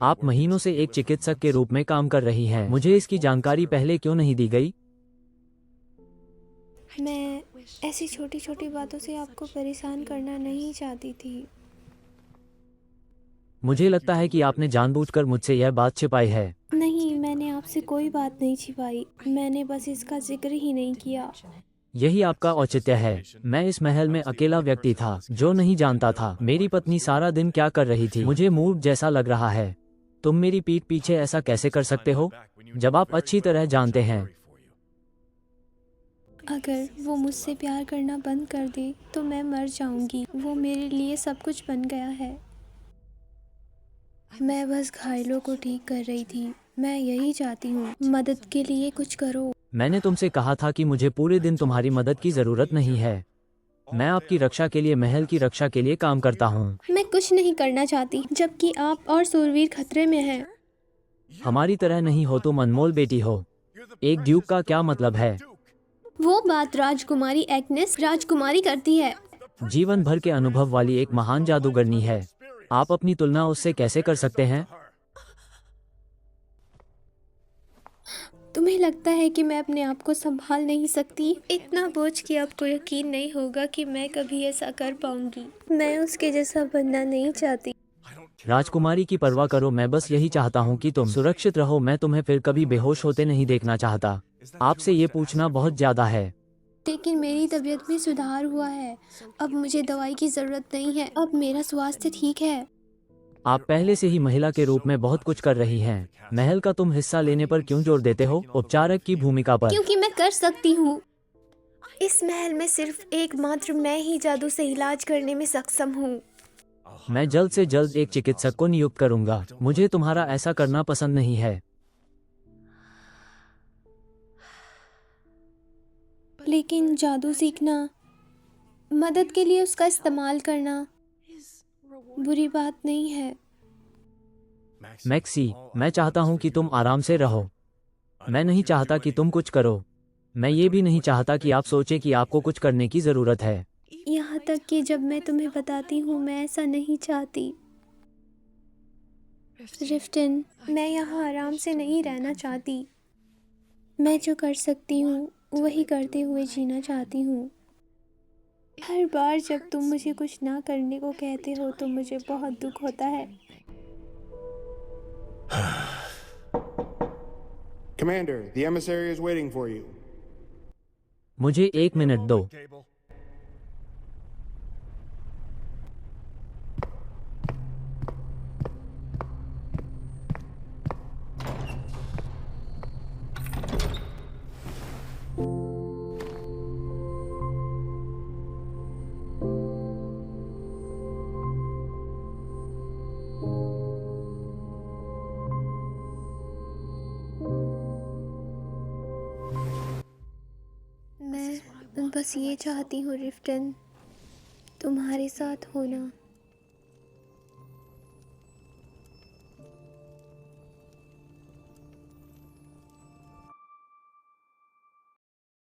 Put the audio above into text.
आप महीनों से एक चिकित्सक के रूप में काम कर रही हैं। मुझे इसकी जानकारी पहले क्यों नहीं दी गई? मैं ऐसी छोटी छोटी बातों से आपको परेशान करना नहीं चाहती थी। मुझे लगता है कि आपने जानबूझकर मुझसे यह बात छिपाई है। नहीं, मैंने आपसे कोई बात नहीं छिपाई। मैंने बस इसका जिक्र ही नहीं किया। यही आपका औचित्य है। मैं इस महल में अकेला व्यक्ति था जो नहीं जानता था मेरी पत्नी सारा दिन क्या कर रही थी। मुझे मूर्ख जैसा लग रहा है। तुम मेरी पीठ पीछे ऐसा कैसे कर सकते हो जब आप अच्छी तरह जानते हैं? अगर वो मुझसे प्यार करना बंद कर दे तो मैं मर जाऊंगी। वो मेरे लिए सब कुछ बन गया है। मैं बस घायलों को ठीक कर रही थी। मैं यही चाहती हूँ, मदद के लिए कुछ करो। मैंने तुमसे कहा था कि मुझे पूरे दिन तुम्हारी मदद की जरूरत नहीं है। मैं आपकी रक्षा के लिए, महल की रक्षा के लिए काम करता हूँ। मैं कुछ नहीं करना चाहती, जबकि आप और सूरवीर खतरे में हैं। हमारी तरह नहीं हो, तुम अनमोल बेटी हो। एक ड्यूक का क्या मतलब है? वो बात राजकुमारी एग्नेस राजकुमारी करती है। जीवन भर के अनुभव वाली एक महान जादूगरनी है। आप अपनी तुलना उससे कैसे कर सकते हैं? तुम्हें लगता है कि मैं अपने आप को संभाल नहीं सकती? इतना बोझ कि आपको यकीन नहीं होगा कि मैं कभी ऐसा कर पाऊंगी। मैं उसके जैसा बनना नहीं चाहती। राजकुमारी की परवाह करो, मैं बस यही चाहता हूँ कि तुम सुरक्षित रहो। मैं तुम्हें फिर कभी बेहोश होते नहीं देखना चाहता। आपसे ये पूछना बहुत ज्यादा है। लेकिन मेरी तबीयत में सुधार हुआ है। अब मुझे दवाई की जरूरत नहीं है। अब मेरा स्वास्थ्य ठीक है। आप पहले से ही महिला के रूप में बहुत कुछ कर रही हैं। महल का तुम हिस्सा लेने पर क्यों जोर देते हो, उपचारक की भूमिका पर? क्योंकि मैं कर सकती हूँ। इस महल में सिर्फ एकमात्र मैं ही जादू से इलाज करने में सक्षम हूँ। मैं जल्द से जल्द एक चिकित्सक को नियुक्त करूंगा। मुझे तुम्हारा ऐसा करना पसंद नहीं है। लेकिन जादू सीखना, मदद के लिए उसका इस्तेमाल करना बुरी बात नहीं है। मैक्सी, मैं चाहता हूं कि तुम आराम से रहो। मैं नहीं चाहता कि तुम कुछ करो। मैं ये भी नहीं चाहता कि आप सोचें कि आपको कुछ करने की जरूरत है। यहाँ तक कि जब मैं तुम्हें बताती हूँ मैं ऐसा नहीं चाहती। रिफ्टन, मैं यहाँ आराम से नहीं रहना चाहती। मैं जो कर सकती हूँ वही करते हुए जीना चाहती हूँ। हर बार जब तुम मुझे कुछ ना करने को कहते हो तो मुझे बहुत दुख होता है। Commander, the emissary is waiting for you. मुझे 1 मिनट दो। मैं बस ये चाहती हूँ रिफ्टन, तुम्हारे साथ होना।